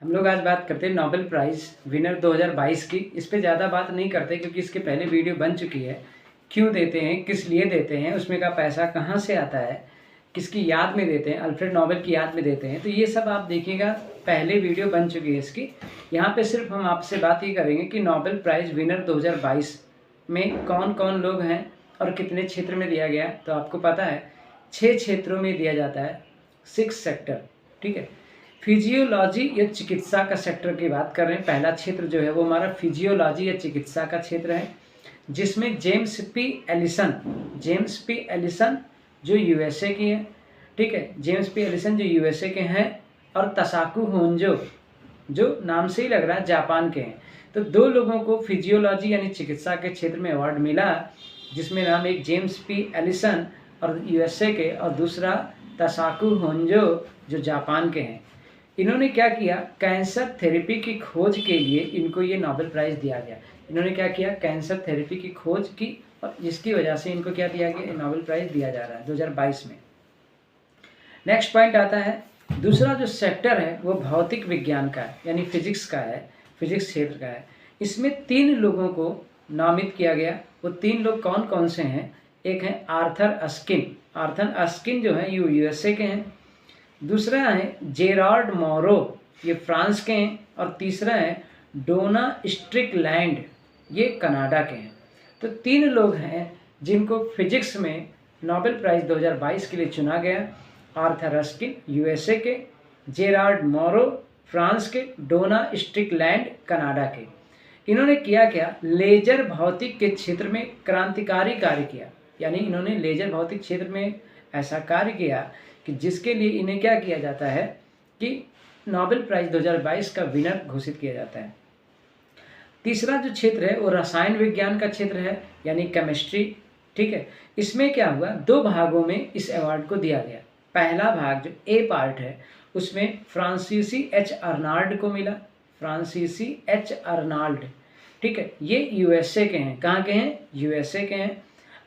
हम लोग आज बात करते हैं नोबेल प्राइज़ विनर 2022 की। इस पे ज़्यादा बात नहीं करते क्योंकि इसके पहले वीडियो बन चुकी है। क्यों देते हैं, किस लिए देते हैं, उसमें का पैसा कहाँ से आता है, किसकी याद में देते हैं, अल्फ्रेड नोबेल की याद में देते हैं, तो ये सब आप देखिएगा, पहले वीडियो बन चुकी है इसकी। यहाँ पे सिर्फ हम आपसे बात ये करेंगे कि नोबेल प्राइज़ विनर 2022 में कौन कौन लोग हैं और कितने क्षेत्र में दिया गया। तो आपको पता है 6 क्षेत्रों में दिया जाता है, 6 सेक्टर, ठीक है। फिजियोलॉजी या चिकित्सा का सेक्टर की बात कर रहे हैं। पहला क्षेत्र जो है वो हमारा फिजियोलॉजी या चिकित्सा का क्षेत्र है, जिसमें जेम्स पी एलिसन जो यूएसए की है, ठीक है। जेम्स पी एलिसन जो यूएसए के हैं और तसाकू होंजो जो नाम से ही लग रहा है जापान के हैं। तो दो लोगों को फिजियोलॉजी यानी चिकित्सा के क्षेत्र में अवार्ड मिला, जिसमें नाम एक जेम्स पी एलिसन और यूएसए के और दूसरा तसाकू होंजो जो जापान के हैं। इन्होंने क्या किया, कैंसर थेरेपी की खोज के लिए इनको ये नोबेल प्राइज़ दिया गया। इन्होंने क्या किया, कैंसर थेरेपी की खोज की और जिसकी वजह से इनको क्या दिया गया, नोबेल प्राइज़ दिया जा रहा है 2022 में। नेक्स्ट पॉइंट आता है, दूसरा जो सेक्टर है वो भौतिक विज्ञान का है, यानी फिजिक्स का है, फिजिक्स क्षेत्र का है। इसमें 3 लोगों को नामित किया गया। वो 3 लोग कौन कौन से हैं? एक है आर्थर अस्किन जो है यूएसए के हैं, दूसरा है जेरार्ड मोरो, ये फ्रांस के हैं, और तीसरा है डोना स्ट्रिकलैंड, ये कनाडा के हैं। तो 3 लोग हैं जिनको फिजिक्स में नोबेल प्राइज़ 2022 के लिए चुना गया। आर्थर अस्किन यूएसए के, जेरार्ड मोरो फ्रांस के, डोना स्ट्रिकलैंड कनाडा के। इन्होंने किया क्या, लेजर भौतिक के क्षेत्र में क्रांतिकारी कार्य किया। यानी इन्होंने लेजर भौतिक क्षेत्र में ऐसा कार्य किया कि जिसके लिए इन्हें क्या किया जाता है कि नोबेल प्राइज़ 2022 का विनर घोषित किया जाता है। तीसरा जो क्षेत्र है वो रसायन विज्ञान का क्षेत्र है, यानी केमिस्ट्री, ठीक है। इसमें क्या हुआ, 2 भागों में इस अवार्ड को दिया गया। पहला भाग जो ए पार्ट है उसमें फ्रांसीसी एच अर्नाल्ड को मिला, फ्रांसीसी एच अर्नाल्ड, ठीक है। ये यूएसए के हैं। कहाँ के हैं? यूएसए के हैं।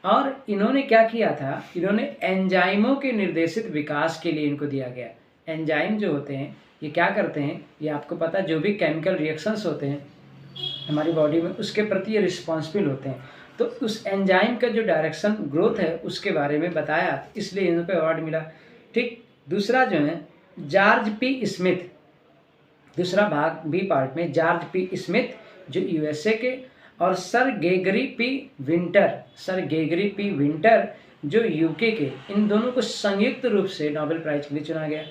और इन्होंने क्या किया था, इन्होंने एंजाइमों के निर्देशित विकास के लिए इनको दिया गया। एंजाइम जो होते हैं ये क्या करते हैं, ये आपको पता, जो भी केमिकल रिएक्शंस होते हैं हमारी बॉडी में उसके प्रति ये रिस्पॉन्सिबल होते हैं। तो उस एंजाइम का जो डायरेक्शन ग्रोथ है उसके बारे में बताया, इसलिए इनको अवार्ड मिला, ठीक। दूसरा जो है जॉर्ज पी स्मिथ, दूसरा भाग बी पार्ट में जॉर्ज पी स्मिथ जो यूएसए के, और सर गेगरी पी विंटर जो यूके के, इन दोनों को संयुक्त रूप से नोबेल प्राइज के लिए चुना गया।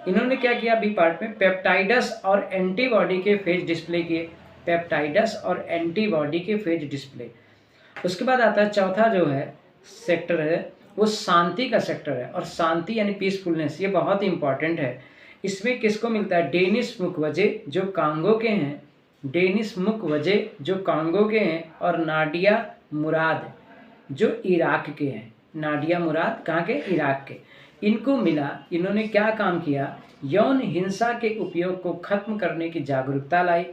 इन्होंने क्या किया, बी पार्ट में पेप्टाइडस और एंटीबॉडी के फेज डिस्प्ले किए, पेप्टाइडस और एंटीबॉडी के फेज डिस्प्ले। उसके बाद आता है चौथा जो है सेक्टर है वो शांति का सेक्टर है, और शांति यानी पीसफुलनेस, ये बहुत इंपॉर्टेंट है। इसमें किसको मिलता है, डेनिस मुक्वेगे जो कांगो के हैं, डेनिस मुक्वेगे जो कांगो के हैं, और नाडिया मुराद जो इराक के हैं। नाडिया मुराद कहाँ के, इराक के। इनको मिला, इन्होंने क्या काम किया, यौन हिंसा के उपयोग को खत्म करने की जागरूकता लाई,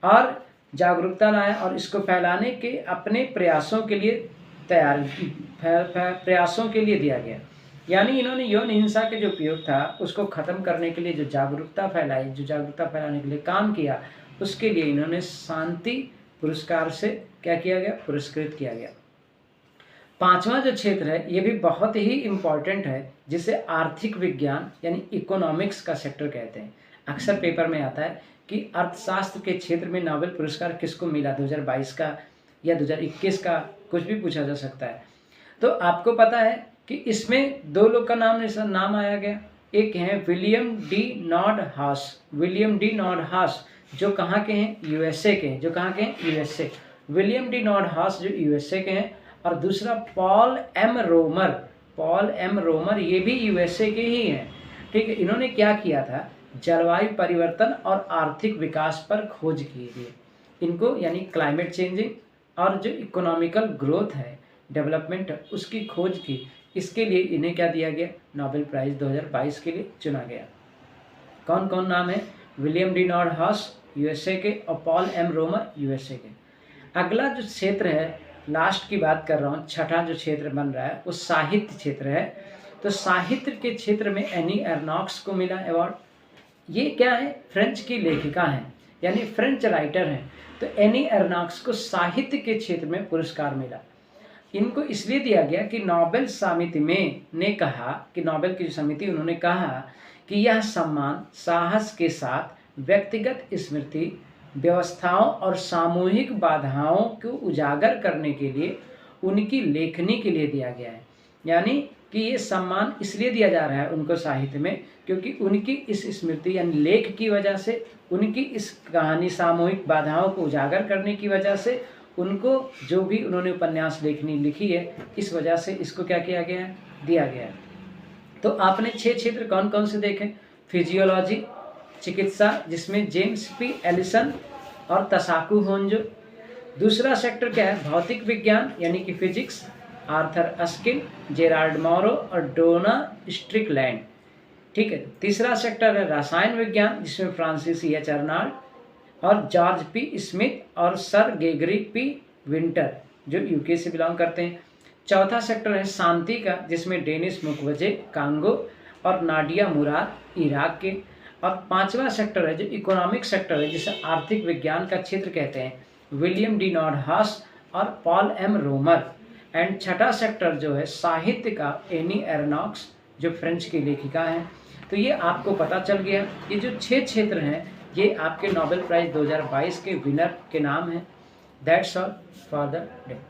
और इसको फैलाने के अपने प्रयासों के लिए प्रयासों के लिए दिया गया। यानी इन्होंने यौन हिंसा के जो उपयोग था उसको ख़त्म करने के लिए जो जागरूकता फैलाई, जो जागरूकता फैलाने के लिए काम किया, उसके लिए इन्होंने शांति पुरस्कार से क्या किया गया, पुरस्कृत किया गया। 5वां जो क्षेत्र है ये भी बहुत ही इम्पॉर्टेंट है, जिसे आर्थिक विज्ञान यानी इकोनॉमिक्स का सेक्टर कहते हैं। अक्सर पेपर में आता है कि अर्थशास्त्र के क्षेत्र में नोबेल पुरस्कार किसको मिला 2022 का या 2021 का, कुछ भी पूछा जा सकता है। तो आपको पता है कि इसमें 2 लोग का नाम आया गया। एक हैं विलियम डी नॉर्ड हास जो कहाँ के हैं, यूएसए के हैं। जो कहाँ के हैं, यूएसए। विलियम डी नॉर्ड हास जो यूएसए के हैं, और दूसरा पॉल एम रोमर, ये भी यूएसए के ही हैं, ठीक है। इन्होंने क्या किया था, जलवायु परिवर्तन और आर्थिक विकास पर खोज की थी। इनको यानी क्लाइमेट चेंजिंग और जो इकोनॉमिकल ग्रोथ है, डेवलपमेंट है, उसकी खोज की। इसके लिए इन्हें क्या दिया गया, नोबेल प्राइज़ 2022 के लिए चुना गया। कौन कौन नाम है, विलियम डी नॉर्ड हास यूएसए के और पॉल एम रोमर यूएसए के। अगला जो क्षेत्र है, लास्ट की बात कर रहा हूँ, छठा जो क्षेत्र बन रहा है वो साहित्य क्षेत्र है। तो साहित्य के क्षेत्र में एनी एर्नॉक्स को मिला अवार्ड। ये क्या है, फ्रेंच की लेखिका हैं, यानी फ्रेंच राइटर हैं। तो एनी एर्नॉक्स को साहित्य के क्षेत्र में पुरस्कार मिला। इनको इसलिए दिया गया कि नोबेल समिति में ने कहा कि नोबेल की जो समिति उन्होंने कहा कि यह सम्मान साहस के साथ व्यक्तिगत स्मृति, व्यवस्थाओं और सामूहिक बाधाओं को उजागर करने के लिए उनकी लेखनी के लिए दिया गया है। यानी कि ये सम्मान इसलिए दिया जा रहा है उनको साहित्य में क्योंकि उनकी इस स्मृति यानी लेख की वजह से, उनकी इस कहानी सामूहिक बाधाओं को उजागर करने की वजह से, उनको जो भी उन्होंने उपन्यास लेखनी लिखी है, इस वजह से इसको क्या किया गया है, दिया गया है। तो आपने 6 क्षेत्र कौन कौन से देखे? फिजियोलॉजी, चिकित्सा, जिसमें जेम्स पी एलिसन और तसाकू होंजो। दूसरा सेक्टर क्या है? भौतिक विज्ञान यानी कि फिजिक्स, आर्थर अस्किन, जेराल्ड मोरो और डोना स्ट्रिकलैंड। ठीक है। तीसरा सेक्टर है रसायन विज्ञान, जिसमें फ्रांसिस एच अर्नाल्ड और जॉर्ज पी स्मिथ और सर गेगरी पी विंटर जो यूके से बिलोंग करते हैं। चौथा सेक्टर है शांति का, जिसमें डेनिस मुखवजे कांगो और नाडिया मुराद इराक के। और पांचवा सेक्टर है जो इकोनॉमिक सेक्टर है, जिसे आर्थिक विज्ञान का क्षेत्र कहते हैं, विलियम डी नॉर्डहास और पॉल एम रोमर। एंड छठा सेक्टर जो है साहित्य का, एनी एर्नॉक्स जो फ्रेंच की लेखिका हैं। तो ये आपको पता चल गया। ये जो 6 क्षेत्र हैं ये आपके नोबेल प्राइज़ 2022 के विनर के नाम हैं। That's all for the day.